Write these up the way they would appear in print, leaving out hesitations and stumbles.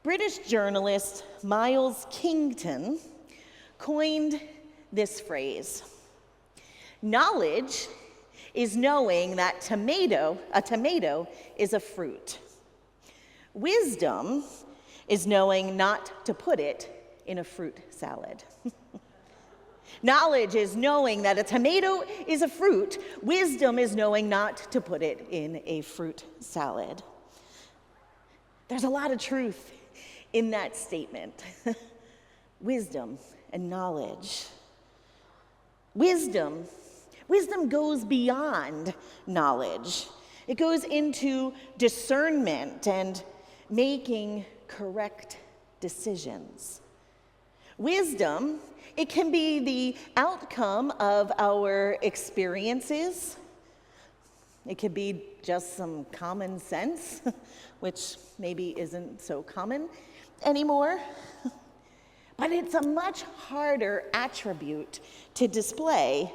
British journalist Miles Kington coined this phrase. Knowledge is knowing that a tomato is a fruit. Wisdom is knowing not to put it in a fruit salad. Knowledge is knowing that a tomato is a fruit. Wisdom is knowing not to put it in a fruit salad. There's a lot of truth in that statement. Wisdom and knowledge. Wisdom goes beyond knowledge. It goes into discernment and making correct decisions. Wisdom, it can be the outcome of our experiences. It could be just some common sense, which maybe isn't so common anymore. But it's a much harder attribute to display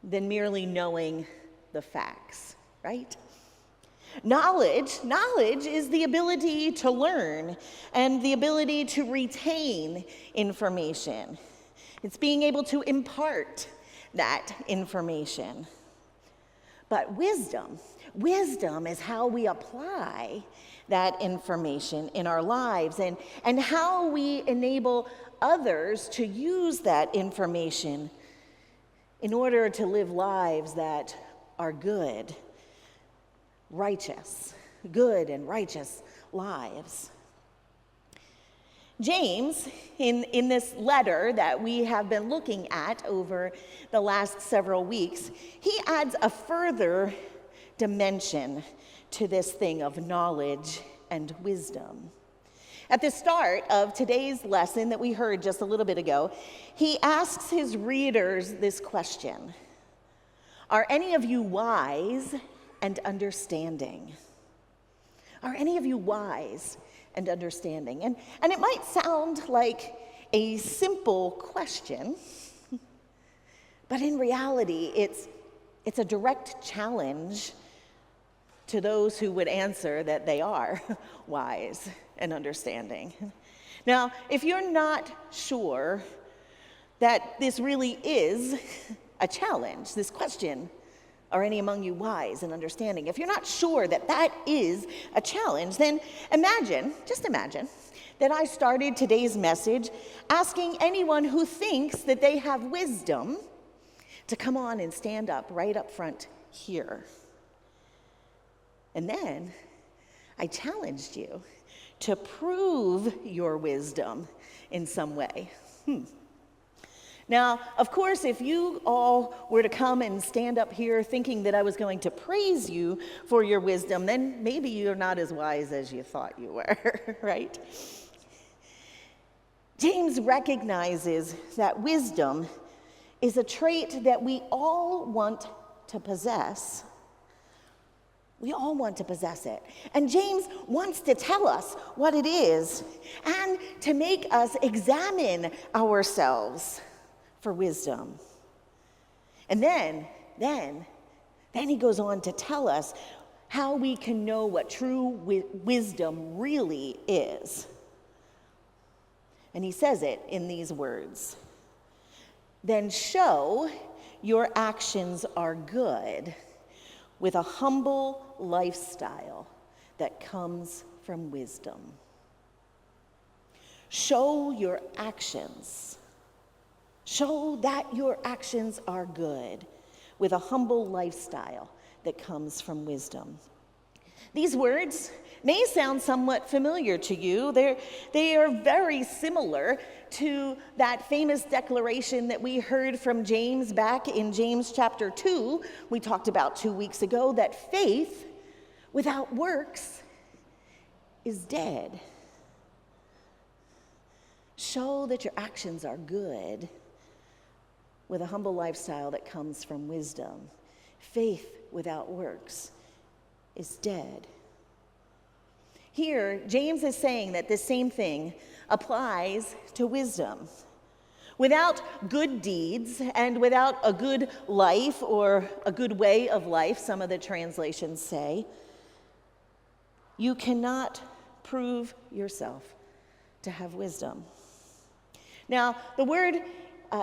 than merely knowing the facts, right? Knowledge is the ability to learn and the ability to retain information. It's being able to impart that information. But wisdom is how we apply that information in our lives and how we enable others to use that information in order to live lives that are good and righteous lives. James, in this letter that we have been looking at over the last several weeks, he adds a further dimension to this thing of knowledge and wisdom. At the start of today's lesson that we heard just a little bit ago, he asks his readers this question: are any of you wise and understanding? Are any of you wise and understanding? And it might sound like a simple question, but in reality, it's a direct challenge to those who would answer that they are wise and understanding. Now, if you're not sure that this really is a challenge, this question, are any among you wise and understanding? If you're not sure that that is a challenge, then just imagine that I started today's message asking anyone who thinks that they have wisdom to come on and stand up right up front here. And then I challenged you to prove your wisdom in some way. Now, of course, if you all were to come and stand up here thinking that I was going to praise you for your wisdom, then maybe you're not as wise as you thought you were, right? James recognizes that wisdom is a trait that we all want to possess. We all want to possess it. And James wants to tell us what it is and to make us examine ourselves for wisdom. And then he goes on to tell us how we can know what true wisdom really is. And he says it in these words: then show your actions are good with a humble lifestyle that comes from wisdom. Show your actions. Show that your actions are good with a humble lifestyle that comes from wisdom. These words may sound somewhat familiar to you. They are very similar to that famous declaration that we heard from James back in James chapter 2. We talked about 2 weeks ago that faith without works is dead. Show that your actions are good with a humble lifestyle that comes from wisdom. Faith without works is dead. Here, James is saying that this same thing applies to wisdom. Without good deeds and without a good life or a good way of life, some of the translations say, you cannot prove yourself to have wisdom. Now, the word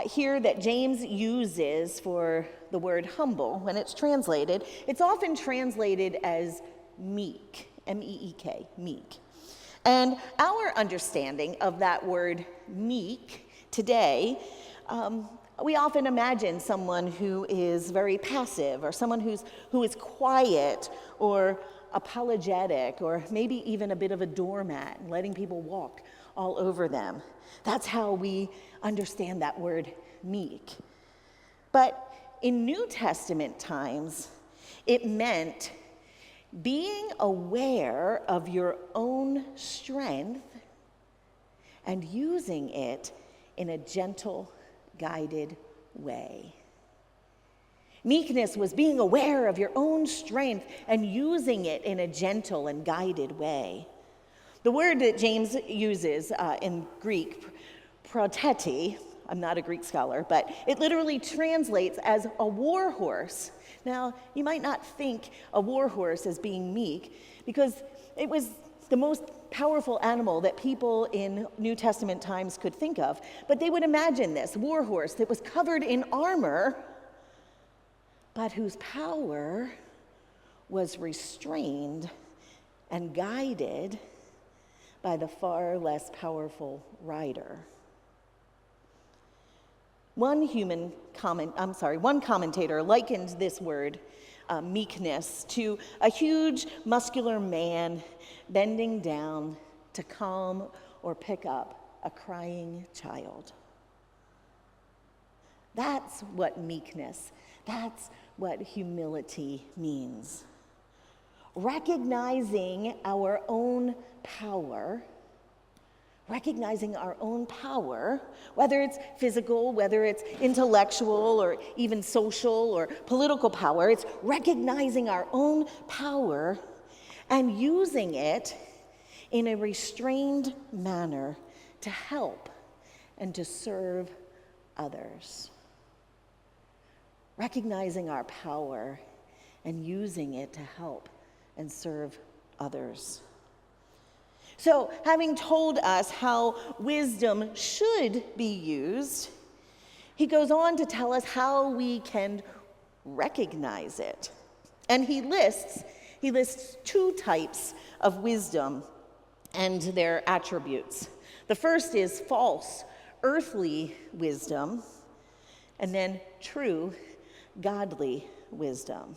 here that James uses for the word humble, when it's translated, it's often translated as meek, M-E-E-K, meek. And our understanding of that word meek today, we often imagine someone who is very passive, or someone who is quiet or apologetic, or maybe even a bit of a doormat, letting people walk all over them. That's how we understand that word meek. But in New Testament times, it meant being aware of your own strength and using it in a gentle, guided way. Meekness was being aware of your own strength and using it in a gentle and guided way. The word that James uses in Greek, proteti, I'm not a Greek scholar, but it literally translates as a war horse. Now, you might not think a war horse as being meek, because it was the most powerful animal that people in New Testament times could think of. But they would imagine this war horse that was covered in armor, but whose power was restrained and guided by the far less powerful rider. One commentator likened this word, meekness, to a huge muscular man bending down to calm or pick up a crying child. That's what meekness, that's what humility means. Recognizing our own power, whether it's physical, whether it's intellectual, or even social or political power, it's recognizing our own power and using it in a restrained manner to help and to serve others. Recognizing our power and using it to help and serve others. So, having told us how wisdom should be used, he goes on to tell us how we can recognize it. And he lists 2 types of wisdom and their attributes. The first is false, earthly wisdom, and then true, godly wisdom.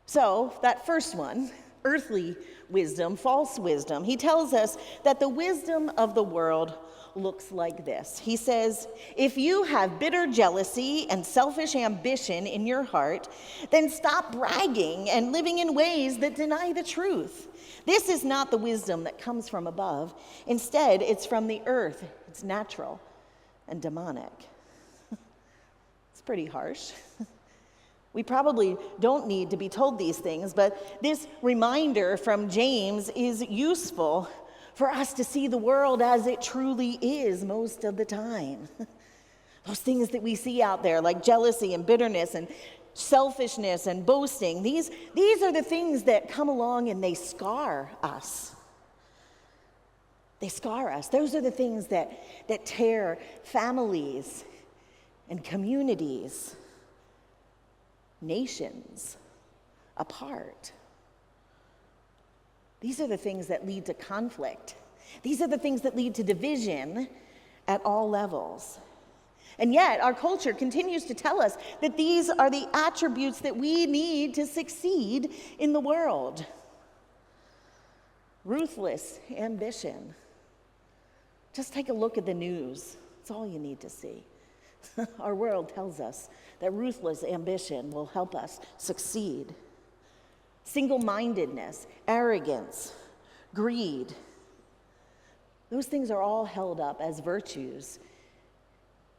So, that first one, earthly wisdom, false wisdom, he tells us that the wisdom of the world looks like this. He says, if you have bitter jealousy and selfish ambition in your heart, then stop bragging and living in ways that deny the truth. This is not the wisdom that comes from above. Instead, it's from the earth. It's natural and demonic. It's pretty harsh. We probably don't need to be told these things, but this reminder from James is useful for us to see the world as it truly is most of the time. Those things that we see out there, like jealousy and bitterness and selfishness and boasting, these are the things that come along and they scar us. They scar us. Those are the things that tear families and communities, nations apart. These are the things that lead to conflict. These are the things that lead to division at all levels. And yet, our culture continues to tell us that these are the attributes that we need to succeed in the world. Ruthless ambition. Just take a look at the news. It's all you need to see. Our world tells us that ruthless ambition will help us succeed. Single-mindedness, arrogance, greed. Those things are all held up as virtues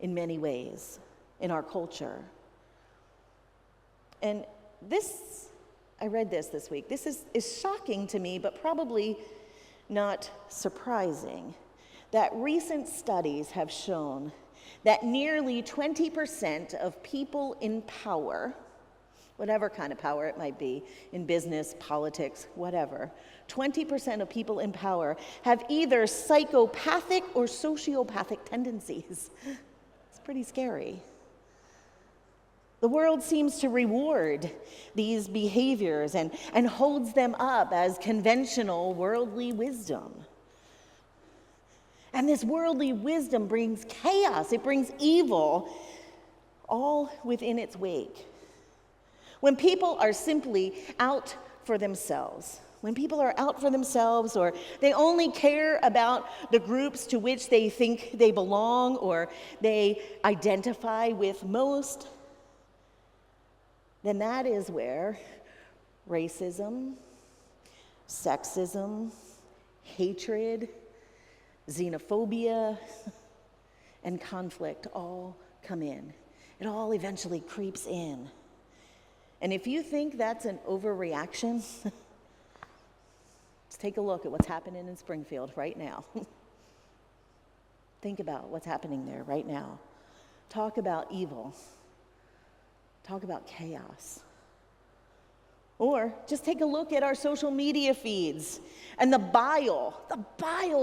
in many ways in our culture. And I read this week. This is shocking to me, but probably not surprising, that recent studies have shown that nearly 20% of people in power, whatever kind of power it might be, in business, politics, whatever. 20% of people in power have either psychopathic or sociopathic tendencies. It's pretty scary. The world seems to reward these behaviors and holds them up as conventional worldly wisdom. And this worldly wisdom brings chaos, it brings evil, all within its wake. When people are simply out for themselves, when people are out for themselves, or they only care about the groups to which they think they belong or they identify with most, then that is where racism, sexism, hatred, xenophobia, and conflict all come in. It all eventually creeps in. And if you think that's an overreaction, let's take a look at what's happening in Springfield right now. Think about what's happening there right now. Talk about evil. Talk about chaos. Or just take a look at our social media feeds and the bile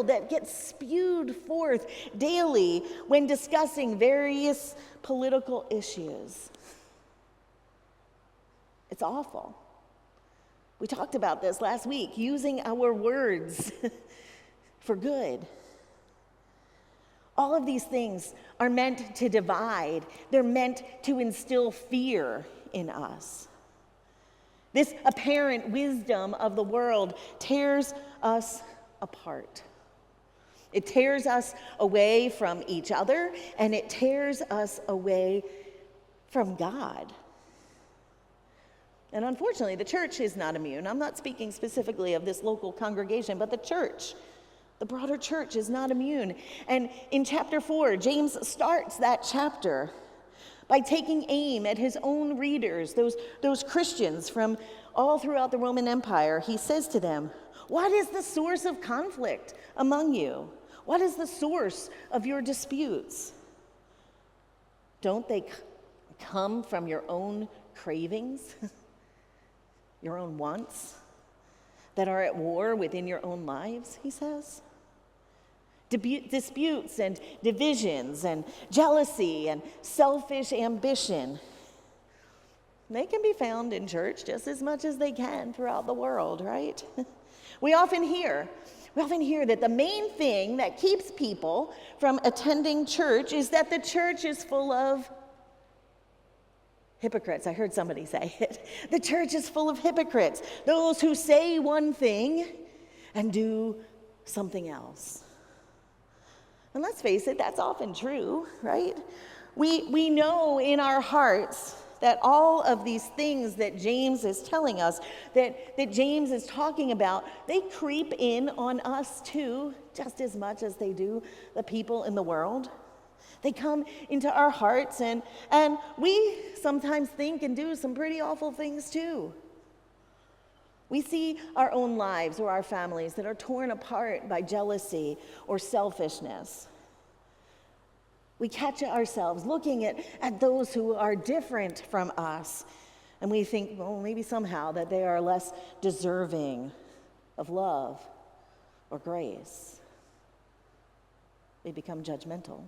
that gets spewed forth daily when discussing various political issues. It's awful. We talked about this last week, using our words for good. All of these things are meant to divide. They're meant to instill fear in us. This apparent wisdom of the world tears us apart. It tears us away from each other, and it tears us away from God. And unfortunately, the church is not immune. I'm not speaking specifically of this local congregation, but the church. The broader church is not immune. And in chapter 4, James starts that chapter by taking aim at his own readers, those Christians from all throughout the Roman Empire. He says to them, "What is the source of conflict among you? What is the source of your disputes? Don't they come from your own cravings, your own wants that are at war within your own lives?" he says. Disputes and divisions and jealousy and selfish ambition, they can be found in church just as much as they can throughout the world, right? We often hear that the main thing that keeps people from attending church is that the church is full of hypocrites. I heard somebody say it. The church is full of hypocrites, those who say one thing and do something else. And let's face it, that's often true, right? We know in our hearts that all of these things that James is telling us, that James is talking about, they creep in on us too, just as much as they do the people in the world. They come into our hearts, and we sometimes think and do some pretty awful things too. We see our own lives or our families that are torn apart by jealousy or selfishness. We catch ourselves looking at those who are different from us, and we think, well, maybe somehow that they are less deserving of love or grace. We become judgmental.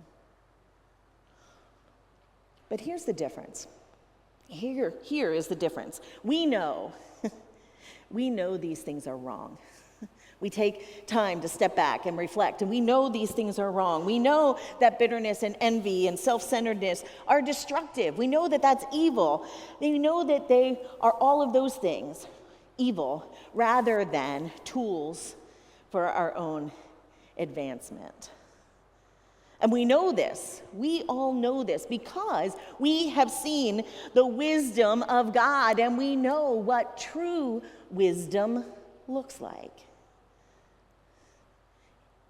But here's the difference. Here is the difference. We know these things are wrong. We take time to step back and reflect, and we know these things are wrong. We know that bitterness and envy and self-centeredness are destructive. We know that that's evil. We know that they are all of those things, evil, rather than tools for our own advancement. And we know this. We all know this because we have seen the wisdom of God, and we know what true wisdom looks like.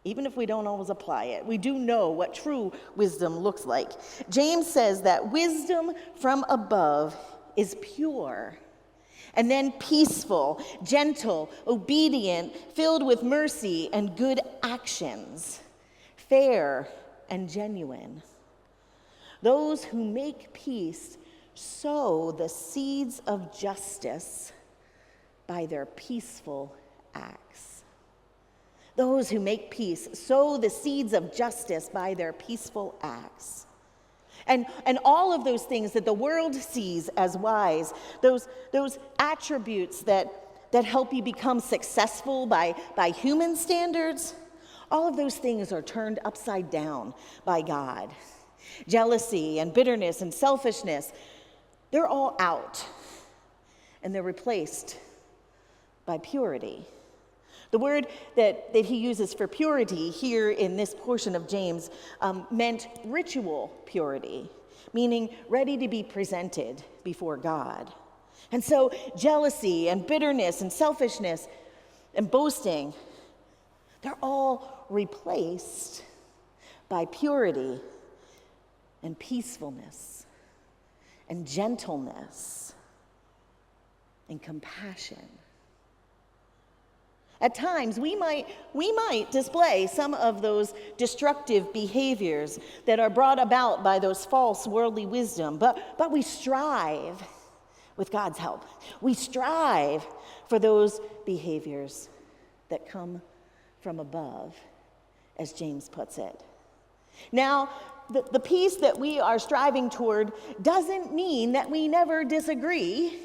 Even if we don't always apply it, we do know what true wisdom looks like. James says that wisdom from above is pure, and then peaceful, gentle, obedient, filled with mercy and good actions, fair and genuine. Those who make peace sow the seeds of justice by their peaceful acts. Those who make peace sow the seeds of justice by their peaceful acts. And all of those things that the world sees as wise, those attributes that help you become successful by human standards, all of those things are turned upside down by God. Jealousy and bitterness and selfishness, they're all out, and they're replaced by purity. The word that he uses for purity here in this portion of James meant ritual purity, meaning ready to be presented before God. And so jealousy and bitterness and selfishness and boasting, they're all replaced by purity and peacefulness and gentleness and compassion. At times, we might display some of those destructive behaviors that are brought about by those false worldly wisdom, but we strive, with God's help, we strive for those behaviors that come from above, as James puts it. Now, the peace that we are striving toward doesn't mean that we never disagree,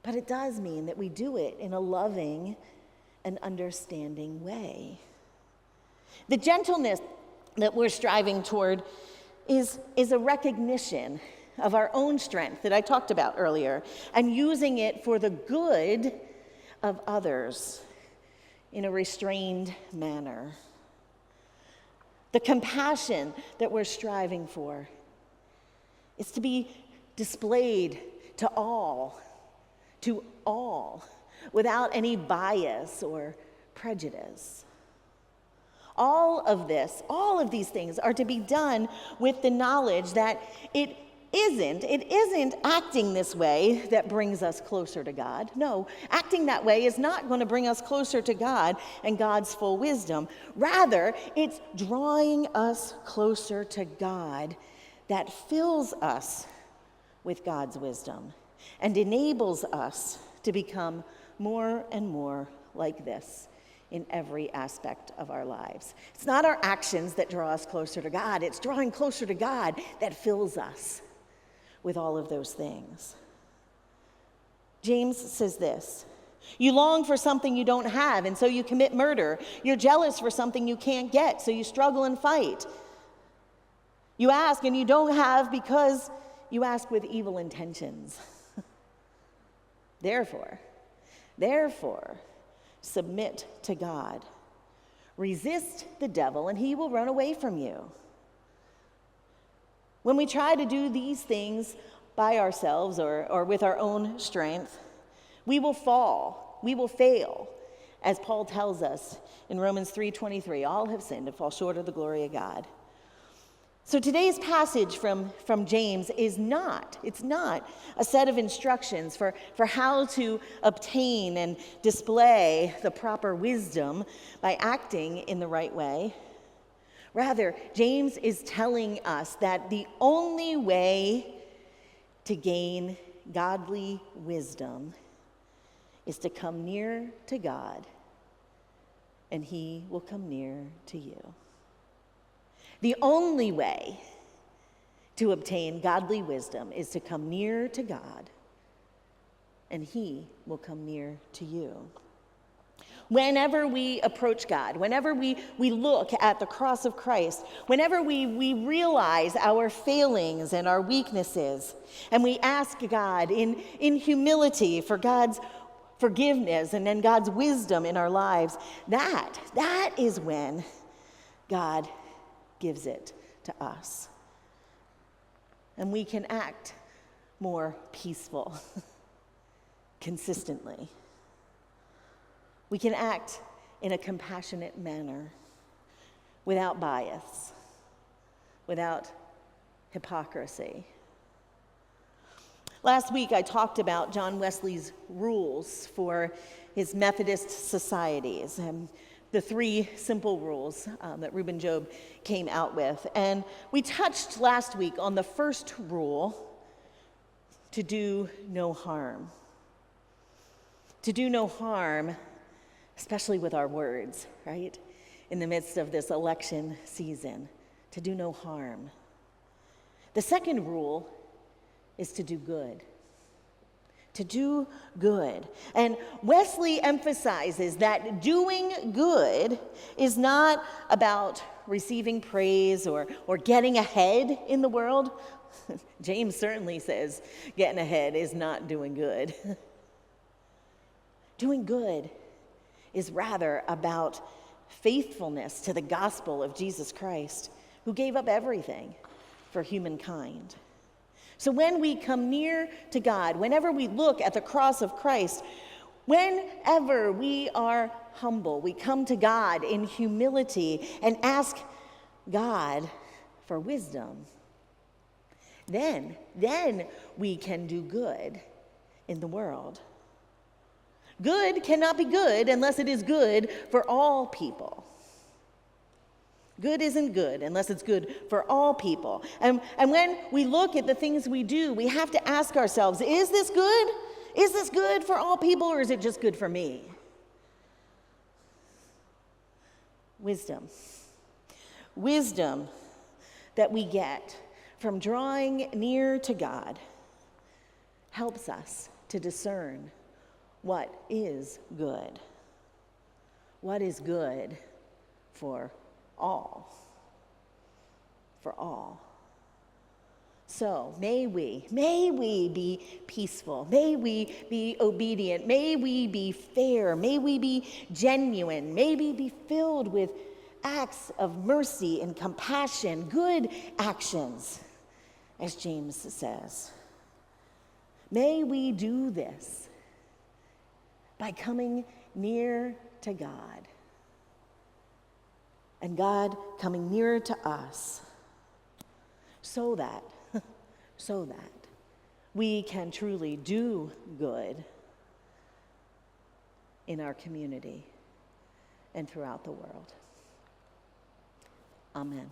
but it does mean that we do it in a loving and understanding way. The gentleness that we're striving toward is a recognition of our own strength that I talked about earlier, and using it for the good of others in a restrained manner. The compassion that we're striving for is to be displayed to all, without any bias or prejudice. All of these things are to be done with the knowledge that it isn't acting this way that brings us closer to God. No, acting that way is not going to bring us closer to God and God's full wisdom. Rather, it's drawing us closer to God that fills us with God's wisdom and enables us to become more and more like this in every aspect of our lives. It's not our actions that draw us closer to God. It's drawing closer to God that fills us with all of those things. James says this: you long for something you don't have, and so you commit murder. You're jealous for something you can't get, so you struggle and fight. You ask and you don't have because you ask with evil intentions. Therefore, submit to God. Resist the devil, and he will run away from you. When we try to do these things by ourselves or with our own strength, we will fall, we will fail. As Paul tells us in Romans 3:23, all have sinned and fall short of the glory of God. So today's passage from James is not a set of instructions for how to obtain and display the proper wisdom by acting in the right way. Rather, James is telling us that the only way to gain godly wisdom is to come near to God, and he will come near to you. The only way to obtain godly wisdom is to come near to God, and he will come near to you. Whenever we approach God, whenever we look at the cross of Christ, whenever we realize our failings and our weaknesses, and we ask God in humility for God's forgiveness and then God's wisdom in our lives, that is when God gives it to us. And we can act more peaceful consistently. We can act in a compassionate manner without bias, without hypocrisy. Last week I talked about John Wesley's rules for his Methodist societies and the 3 simple rules that Reuben Job came out with. And we touched last week on the first rule to do no harm. To do no harm, especially with our words, right? In the midst of this election season, to do no harm. The second rule is to do good. To do good. And Wesley emphasizes that doing good is not about receiving praise or getting ahead in the world. James certainly says getting ahead is not doing good. Doing good is rather about faithfulness to the gospel of Jesus Christ, who gave up everything for humankind. So when we come near to God, whenever we look at the cross of Christ, whenever we are humble, we come to God in humility and ask God for wisdom, then we can do good in the world. Good cannot be good unless it is good for all people. Good isn't good unless it's good for all people. And when we look at the things we do, we have to ask ourselves, is this good? Is this good for all people, or is it just good for me? Wisdom. Wisdom that we get from drawing near to God helps us to discern what is good. What is good for all. For all. So may we be peaceful. May we be obedient. May we be fair. May we be genuine. May we be filled with acts of mercy and compassion, good actions, as James says. May we do this by coming near to God, and God coming nearer to us, so that we can truly do good in our community and throughout the world. Amen.